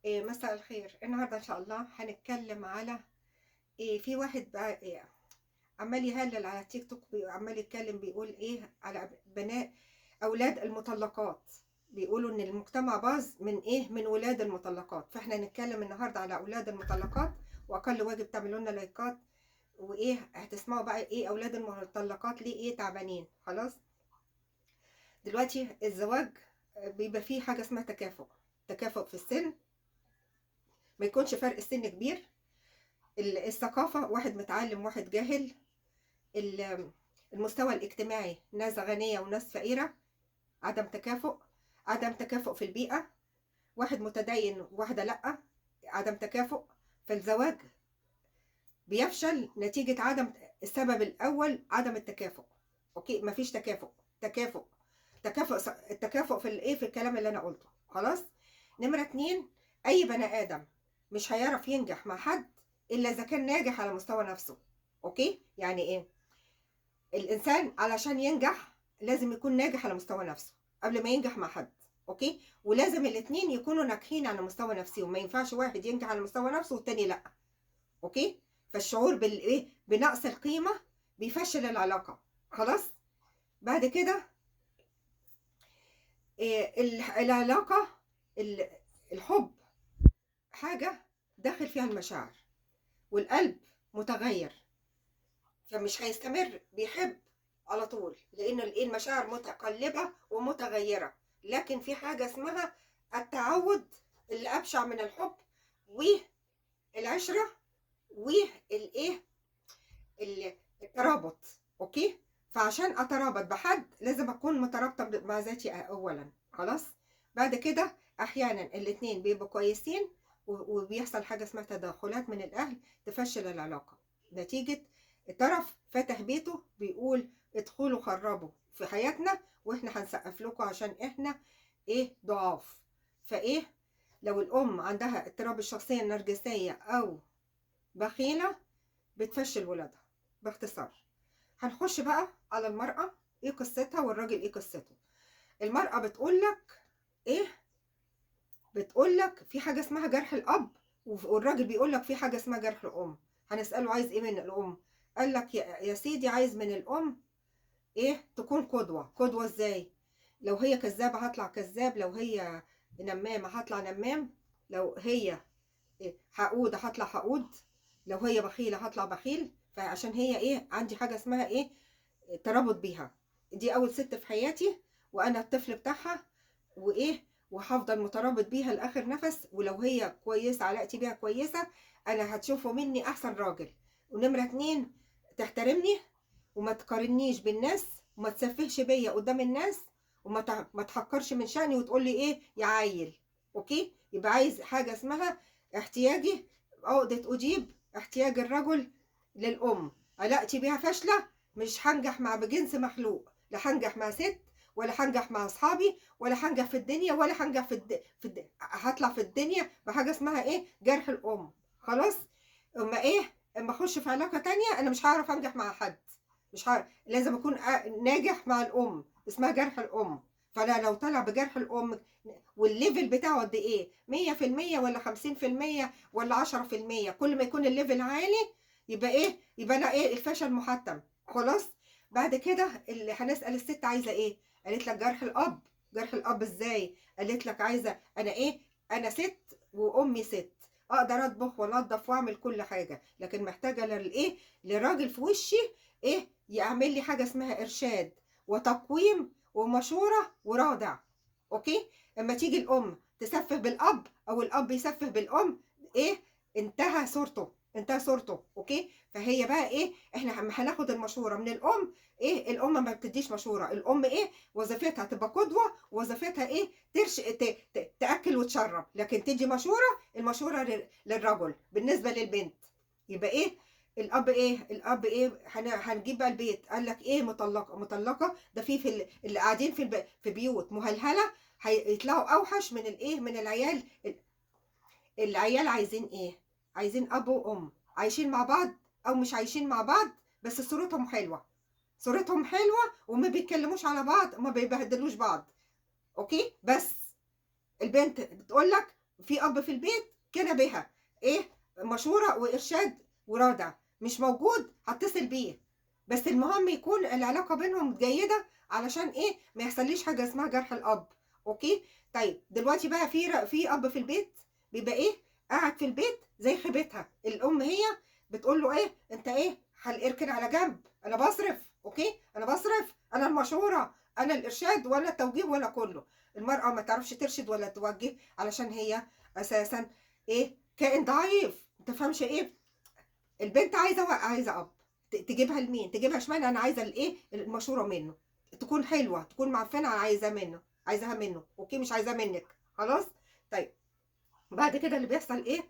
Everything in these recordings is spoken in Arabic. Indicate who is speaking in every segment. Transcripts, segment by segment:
Speaker 1: مساء الخير. النهارده إن شاء الله هنتكلم على في واحد بقى عمّال يهلّل على التيك توك عمّال يتكلم بيقول على أولاد المطلقات، بيقولوا إن المجتمع باظ من ولاد المطلقات، فإحنا هنتكلم النهارده على أولاد المطلقات، وأقل واجب تعملوا لنا لايكات، هتسمعوا بقى أولاد المطلقات ليه تعبانين. خلاص؟ دلوقتي الزواج بيبقى فيه حاجة اسمها تكافؤ في السن، ما يكونش فرق السن كبير، الثقافة واحد متعلم واحد جاهل، المستوى الاجتماعي ناس غنية وناس فقيرة، عدم تكافؤ في البيئة، واحد متدين وواحدة لأ، عدم تكافؤ. فالزواج بيفشل نتيجة السبب الأول عدم التكافؤ. أوكي، مفيش تكافؤ التكافؤ في في الكلام اللي أنا قلته. خلاص. نمرة 2، أي بني آدم مش هيعرف ينجح مع حد إلا إذا كان ناجح على مستوى نفسه. أوكي، يعني إيه؟ الإنسان علشان ينجح لازم يكون ناجح على مستوى نفسه قبل ما ينجح مع حد. أوكي، ولازم الاتنين يكونوا ناجحين على مستوى نفسهم، ما ينفعش واحد ينجح على مستوى نفسه والتاني لأ. أوكي، فالشعور بنقص القيمة بيفشل العلاقة. خلاص. بعد كده العلاقة، الحب حاجة داخل فيها المشاعر، والقلب متغير، فمش هيستمر بيحب على طول، لأن المشاعر متقلبة ومتغيرة. لكن في حاجة اسمها التعود اللي أبشع من الحب، والعشرة، والإيه الترابط. أوكي، فعشان أترابط بحد لازم أكون مترابطة مع ذاتي أولا. خلاص. بعد كده أحيانا الاتنين بيبقوا كويسين وبيحصل حاجة اسمها تدخلات من الأهل تفشل العلاقة، نتيجة طرف فتح بيته بيقول ادخلوا خربوا في حياتنا واحنا هنسقف لكم عشان احنا ضعاف. لو الأم عندها اضطراب الشخصية النرجسية أو بخيلة بتفشل ولادها. باختصار هنخش بقى على المرأة، ايه قصتها، والراجل ايه قصته. المرأة ايه بتقول لك في حاجة اسمها جرح الأب، والراجل بيقول لك في حاجة اسمها جرح الأم. هنسأله عايز ايه من الأم؟ قال لك يا سيدي عايز من الأم تكون قدوة ازاي؟ لو هي كذابة هطلع كذاب، لو هي نمامة هطلع نمام، لو هي حقودة هطلع حقود، لو هي بخيلة هطلع بخيل. فعشان هي عندي حاجة اسمها ترابط بيها. دي أول ست في حياتي وأنا الطفل بتاعها، وهفضل مترابط بيها لآخر نفس، ولو هي كويسة علاقتي بيها كويسة أنا هتشوفوا مني أحسن راجل. ونمرة 2، تحترمني وما تقارنيش بالناس، وما تسفهش بيا قدام الناس، ما تحقرش من شأني وتقول لي يا عيل. اوكي، يبقى عايز حاجه اسمها احتياجي، عقده اجيب احتياج الرجل للام. علاقتي بيها فاشله، مش هنجح مع بجنس مخلوق، لا هنجح مع ست، ولا هنجح مع اصحابي، ولا هنجح في الدنيا، ولا هنجح هطلع في الدنيا بحاجه اسمها جرح الام. خلاص. اما اما اخش في علاقه تانية انا مش هعرف انجح مع حد، مش عارف، لازم اكون ناجح مع الام، اسمها جرح الام. فانا لو طلع بجرح الام والليفل بتاعه قد 100% ولا 50% ولا 10%، كل ما يكون الليفل عالي يبقى يبقى انا الفشل محتم. خلاص. بعد كده اللي هنسال الست عايزه قالت لك جرح الاب ازاي؟ قالت لك عايزه انا انا ست وامي ست، اقدر اطبخ وانضف واعمل كل حاجه، لكن محتاجه لراجل في وشي يعمل لي حاجه اسمها ارشاد وتقويم ومشوره ورادع. اوكي. اما تيجي الام تسفه بالاب او الاب يسفه بالام، انتهى صورته. اوكي. فهي بقى احنا هناخد المشوره من الام. الام ما بتديش مشوره، الام وظيفتها تبقى قدوه، وظيفتها تاكل وتشرب، لكن تدي المشوره للرجل بالنسبه للبنت. يبقى الاب هنجيب بقى البيت، قال لك مطلقه ده اللي قاعدين في بيوت مهلهله هيطلعوا اوحش من من العيال. العيال عايزين عايزين اب وام عايشين مع بعض او مش عايشين مع بعض، بس صورتهم حلوه وما بيتكلموش على بعض وما بيبهدلوش بعض. اوكي. بس البنت بتقول لك في اب في البيت كان بها ايه مشوره وارشاد ورادع، مش موجود هتصل بيه، بس المهم يكون العلاقه بينهم جيده علشان ايه ما يحصليش حاجه اسمها جرح الاب. اوكي. طيب دلوقتي بقى في اب في البيت بيبقى ايه قاعد في البيت زي خيبتها الام، هي بتقول له ايه انت ايه اركن على جنب، انا بصرف. اوكي انا بصرف، انا المشوره، انا الارشاد ولا التوجيه ولا كله. المراه ما تعرفش ترشد ولا توجه علشان هي اساسا ايه كائن ضعيف. ما تفهمش ايه البنت عايزه اب، تجيبها لمين؟ تجيبها اشمعنى؟ انا عايزه الايه المشوره منه، تكون حلوه، تكون معفنه، عايزه منه، عايزاها منه. اوكي مش عايزاها منك خلاص. طيب بعد كده اللي بيحصل ايه؟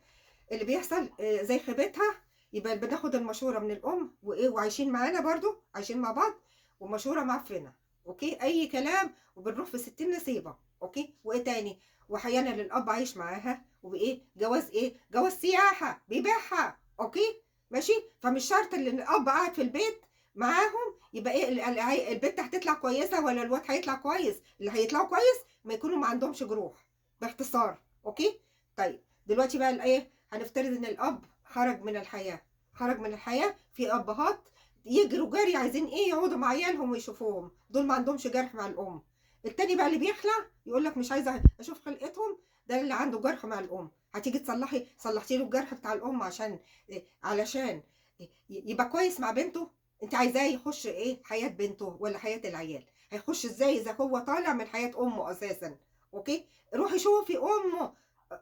Speaker 1: اللي بيحصل زي خيبتها، يبقى بناخد المشوره من الام وايه وعايشين معانا برضو عايشين مع بعض ومشوره معفنه. اوكي اي كلام وبنروح في 60 نصيبه. اوكي وايه تاني؟ واحيانا الاب عايش معاها وبايه جواز ايه جواز سياحه بيبيعها. اوكي ماشي. فمش شرط ان الاب قاعد في البيت معاهم يبقى ايه البنت هتطلع كويسه ولا الواد هيطلع كويس. اللي هيطلعوا كويس ما يكونوا ما عندهمش جروح، باختصار. اوكي. طيب دلوقتي بقى الايه هنفترض ان الاب خرج من الحياه، خرج من الحياه. في ابهات يجروا جري عايزين ايه يقعدوا مع عيالهم ويشوفوهم، دول ما عندهمش جرح مع الام. التاني بقى اللي بيخلع يقول لك مش عايزه اشوف خلقتهم، ده اللي عنده جرح مع الام. هتيجي صلحتي له الجرح بتاع الام عشان علشان يبقى كويس مع بنته؟ انت عايزاه يخش ايه حياه بنته ولا حياه العيال؟ هيخش ازاي اذا هو طالع من حياه امه اساسا؟ اوكي روحي شوفي امه،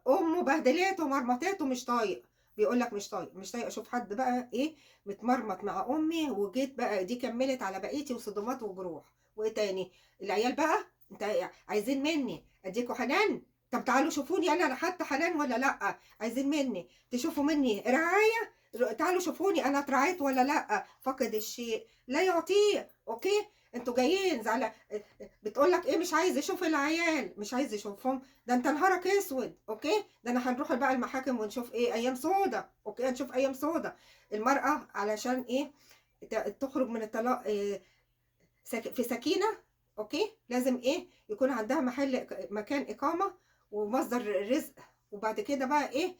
Speaker 1: امه بهدلته ومرمطته مش طايق. بيقول لك مش طايق اشوف حد بقى ايه متمرمط مع امي، وجيت بقى دي كملت على بقيتي وصدمات وجروح. وايه تاني؟ العيال بقى انت عايزين مني اديكوا حنان؟ طب تعالوا شوفوني انا خدت حنان ولا لا. عايزين مني تشوفوا مني رعايه؟ تعالوا شوفوني انا اترعيت ولا لا. فقد الشيء لا يعطيه. اوكي انتوا جايين زعل بتقول لك ايه مش عايز يشوف العيال، مش عايز يشوفهم. ده انت نهارك اسود. اوكي ده انا هنروح بقى المحاكم ونشوف ايه ايام سودا. اوكي هنشوف ايام سودا. المرأة علشان ايه تخرج من الطلاق إيه في سكينة. اوكي لازم ايه يكون عندها مكان اقامة ومصدر رزق. وبعد كده بقى ايه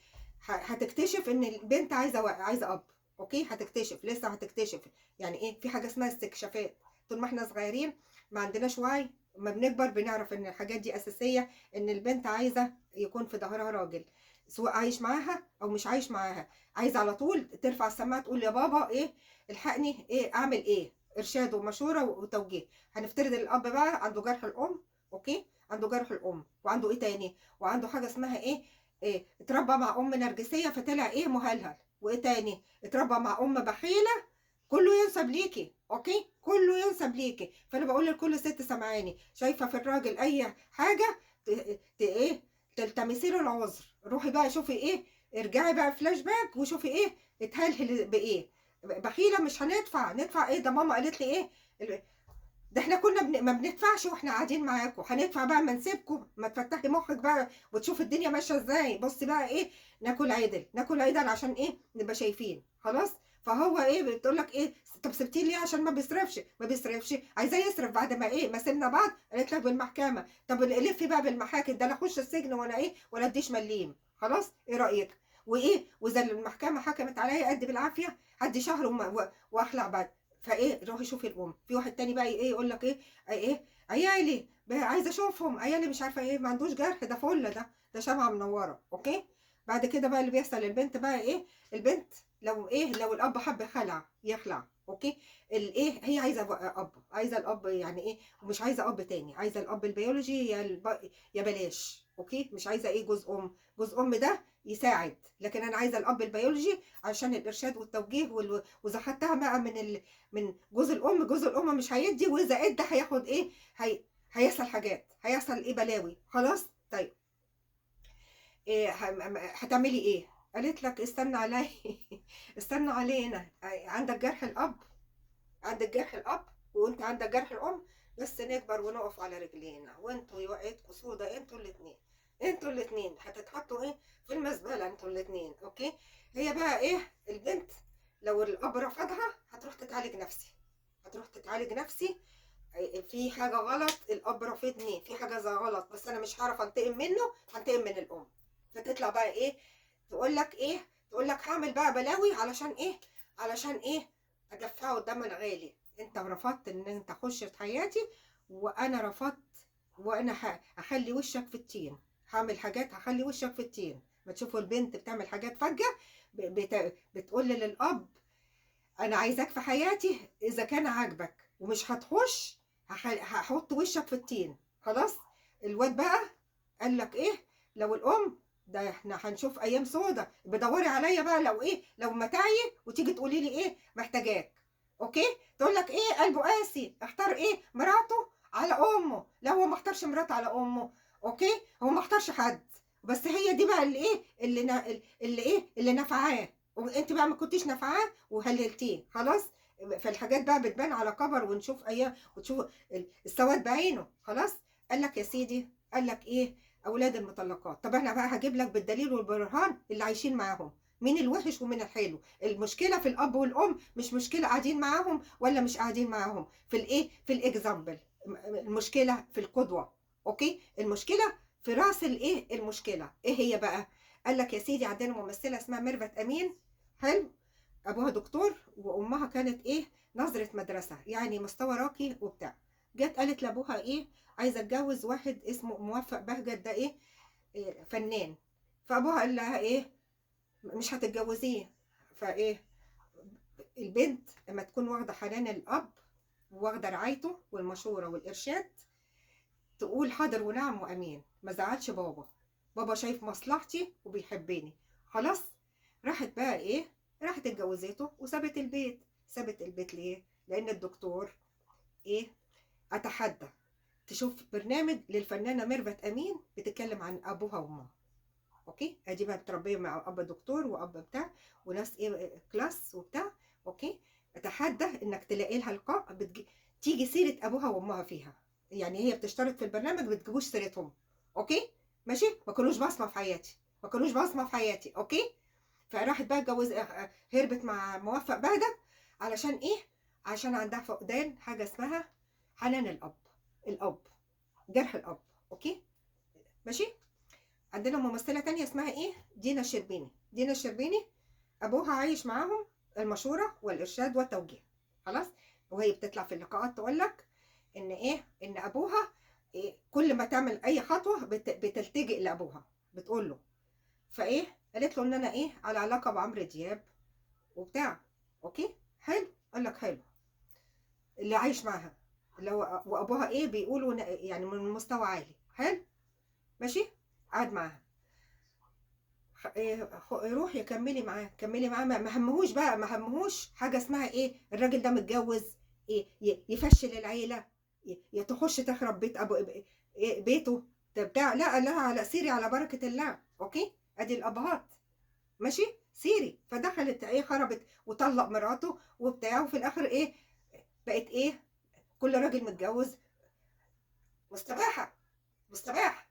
Speaker 1: هتكتشف ان البنت عايزة اب. اوكي هتكتشف لسه هتكتشف. يعني ايه في حاجة اسمها استكشافات. طول ما احنا صغيرين ما عندناش وعي، لما بنكبر بنعرف ان الحاجات دي اساسية، ان البنت عايزة يكون في ظهرها راجل، سواء عايش معاها او مش عايش معاها. عايزة على طول ترفع السماعة تقول يا بابا ايه الحقني ايه اعمل ايه، ارشاد ومشوره وتوجيه. هنفترض الاب بقى عنده جرح الام. اوكي عنده جرح الام وعنده ايه تاني؟ وعنده حاجه اسمها ايه اتربى مع ام نرجسيه فطلع ايه مهلهل. وايه تاني؟ اتربى مع ام بخيله. كله ينسب ليكي. اوكي كله ينسب ليكي. فانا بقول لكل ست سمعاني شايفه في الراجل اي حاجه ايه تلتمسي له العذر. روحي بقى شوفي ايه، ارجعي بقى فلاش باك وشوفي ايه اتهلهل بايه. بخيله مش ندفع ايه؟ ده ماما قالت لي ايه ده احنا كنا ما بندفعش واحنا قاعدين معاكم، هندفع بقى ما نسيبكم؟ ما تفتحي مخك بقى وتشوف الدنيا ماشيه ازاي. بصي بقى ايه ناكل عدل ناكل عدل عشان ايه نبقى شايفين خلاص. فهو ايه بتقول لك ايه طب سبتيه ليه؟ عشان ما بيصرفش عايزاه يصرف بعد ما ايه ما سيبنا بعض. قالت لك بالمحكمه. طب لفي بقى بالمحاكم، ده انا اخش السجن وانا ايه ولا اديش مليم. خلاص ايه رايك؟ وايه واذا المحكمه حكمت عليا قد بالعافيه هدي شهر واخلع بعد. فايه روحي شوفي الام. في واحد تاني بقى ايه يقول لك ايه عيالي بقى عايزه اشوفهم، عيالي مش عارفه ايه ما عندوش جرح، ده فله، ده شمعه منوره. اوكي بعد كده بقى اللي بيحصل البنت بقى ايه البنت لو الاب حب يخلع. اوكي الايه هي عايزه اب، عايزه الاب يعني ايه ومش عايزه اب تاني، عايزه الاب البيولوجي يا بلاش. اوكي مش عايزه ايه جوز ام ده يساعد، لكن انا عايزه الاب البيولوجي عشان الارشاد والتوجيه واذا خدتها بقى من جوز الام مش هيدي، واذا ادى هياخد ايه هيحصل حاجات، هيحصل ايه بلاوي. خلاص. طيب إيه هتعملي ايه؟ قالت لك استنى علي استنى علينا. عندك جرح الاب، عندك جرح الاب وانت عندك جرح الام، بس نكبر ونقف على رجلينا. وانتوا وقعتكوا سودا انتوا الاتنين هتتحطوا ايه في المزبله انتوا الاتنين. اوكي هي بقى ايه البنت لو الاب رفضها هتروح تتعالج نفسي. في حاجه غلط، الاب رافضني في حاجه زي غلط، بس انا مش هعرف انتقم منه، هنتقم من الام. فتطلع بقى ايه، تقول لك هعمل بقى بلاوي علشان ايه، علشان ايه، ادفعه قدام الغالي. انت رفضت ان انت تخش في حياتي، وانا رفضت، وانا هخلي وشك في التين، هعمل حاجات هخلي وشك في التين. ما تشوفوا البنت بتعمل حاجات فجة، بتقول للاب انا عايزاك في حياتي، اذا كان عاجبك ومش هتخش هحط وشك في التين. خلاص. الواد بقى قال لك ايه، لو الام ده احنا هنشوف ايام سودة، بدوري عليا بقى لو ايه، لو متاعي وتيجي تقولي لي ايه محتاجاك. اوكي. تقول لك ايه، قلبه قاسي، اختار ايه مراته على امه. لا هو ما اختارش مراته على امه. اوكي. هو ما اختارش حد، بس هي دي بقى اللي ايه، اللي ايه اللي نفعاه، وانت بقى ما كنتيش نافعاه وهللتيه. خلاص. فالحاجات بقى بتبان على كبر، ونشوف ايام وتشوف السواد بعينه. خلاص. قال لك يا سيدي، قال لك ايه، اولاد المطلقات. طب انا بقى هجيب لك بالدليل والبرهان اللي عايشين معاهم، مين الوحش ومين الحلو. المشكله في الاب والام، مش مشكله قاعدين معاهم ولا مش قاعدين معاهم، في الايه، في الاكزامبل. المشكله في القدوه. اوكي. المشكله في راس الايه، المشكله ايه هي بقى. قال لك يا سيدي، عندنا ممثله اسمها ميرفت امين. حلو. ابوها دكتور، وامها كانت ايه، نظره مدرسه، يعني مستوى راقي وبتاع. جت قالت لابوها ايه، عايزه اتجوز واحد اسمه موفق بهجت، ده ايه، فنان. فابوها قال لها ايه، مش هتتجوزيه. فايه، البنت لما تكون واخده حنان الاب، واخده رعايته والمشوره والارشاد، تقول حاضر ونعم وامين، ما زعلش بابا، بابا شايف مصلحتي وبيحبني. خلاص. راحت بقى ايه، راحت اتجوزته وسابت البيت. سابت البيت ليه، لان الدكتور ايه، اتحدى تشوف برنامج للفنانه ميرفت امين بتتكلم عن ابوها وامها. اوكي. ادي بقى متربيه مع اب دكتور واب بتاع وناس ايه كلاس وبتاع. اوكي. اتحدى انك تلاقي لها لقاء تيجي سيره ابوها وامها فيها. يعني هي بتشترك في البرنامج، ما بتجيبوش سيرتهم. اوكي. ماشي. ما كانوش بصمه في حياتي، ما كانوش بصمه في حياتي. اوكي. فراحت بقى اتجوز، هربت مع موفق بهجت. علشان ايه، عشان عندها فقدان حاجه اسمها حنان الاب، الاب، جرح الاب. اوكي. ماشي. عندنا ممثلة تانية اسمها ايه، دينا الشربيني. دينا الشربيني ابوها عايش معاهم المشورة والارشاد والتوجيه. خلاص. وهي بتطلع في اللقاءات تقول لك ان ايه، ان ابوها إيه، كل ما تعمل اي خطوة بتلتجئ لابوها، بتقول له. فايه، قالت له ان انا ايه، على علاقة بعمرو دياب وبتاع. اوكي. حلو. قال لك حلو. اللي عايش معاها، اللي هو وابوها ايه، بيقولوا يعني من مستوى عالي. حلو. ماشي. قعد معاها. روحي كملي معاه، كملي معاه. ما همهوش بقى، ما همهوش حاجه اسمها ايه، الراجل ده متجوز، إيه يفشل العيله، تخش تخرب بيت ابو إيه بيته، بتاع. لا لا، على سيري على بركه الله. اوكي. ادي الابهات. ماشي. سيري. فدخلت ايه، خربت وطلق مراته وبتاع، وفي الاخر ايه، بقت ايه، كل راجل متجوز مستباحه، مستباح.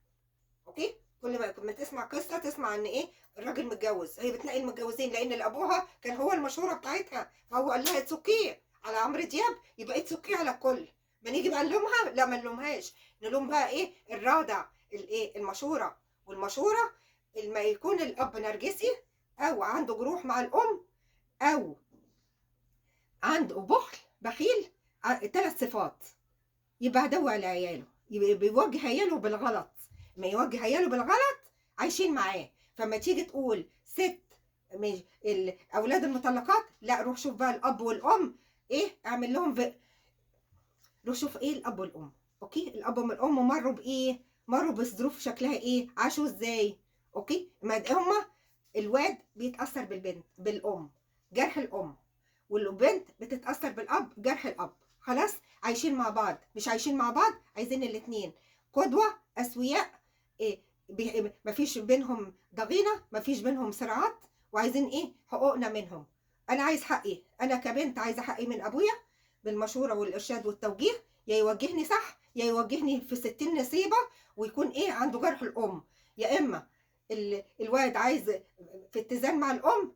Speaker 1: اوكي. كل ما تسمع قصه تسمع ان ايه، الراجل متجوز، هي بتنقي المتجوزين لان ابوها كان هو المشهوره بتاعتها، فهو قال لها اتسكيه على عمرو دياب، يبقى اتسكيه على الكل. ما نيجي بقى نلومها، لا ما نلومهاش، نلوم بقى ايه، الرادع، الايه، المشهوره. والمشهوره لما يكون الاب نرجسي، او عنده جروح مع الام، او عنده بخل، بخيل، 3 صفات، يبقى عدو على عياله، يبقى بيوجه عياله بالغلط. ما يوجه عياله بالغلط عايشين معاه. فما تيجي تقول ست مش اولاد المطلقات، لا روح شوف بقى الاب والام، ايه اعمل لهم روح شوف ايه الاب والام. اوكي. الاب والام مروا بايه، مروا بظروف شكلها ايه، عاشوا ازاي. اوكي. ما هما الواد بيتاثر بالبنت بالام، جرح الام، والبنت بتتاثر بالاب، جرح الاب. خلاص. عايشين مع بعض، مش عايشين مع بعض، عايزين الاتنين قدوه اسوياء. إيه، مفيش بينهم ضغينه، مفيش بينهم صراعات، وعايزين ايه، حقوقنا منهم. انا عايز حقي، انا كبنت عايزه حقي من ابويا بالمشورة والإرشاد والتوجيه، يا يوجهني صح يا يوجهني في 60 نصيبة، ويكون إيه عنده جرح الأم. يا إما الواد عايز في اتزان مع الأم،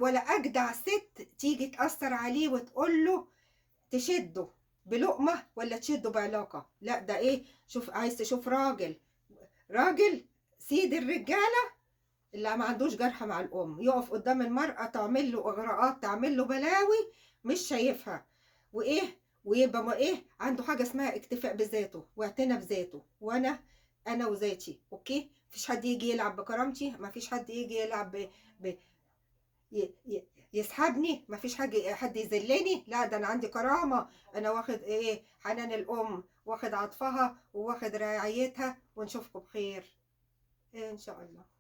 Speaker 1: ولا أجدع ست تيجي تأثر عليه وتقول له تشده بلقمة ولا تشده بعلاقة. لا ده إيه، شوف عايز تشوف راجل، راجل سيد الرجالة اللي ما عندوش جرح مع الأم يقف قدام المرأة تعمل له إغراءات، تعمل له بلاوي مش شايفها، وإيه، ويبقى ما إيه عنده حاجة اسمها اكتفاء بذاته واعتناء بذاته، أنا وذاتي، أوكي. مفيش حد يجي يلعب بكرامتي، مفيش حد يجي يلعب ب... يسحبني، مفيش حد يذلني، لا ده أنا عندي كرامة، أنا واخد إيه حنان الأم، واخد عطفها وواخد رعايتها، ونشوفكم بخير إن شاء الله.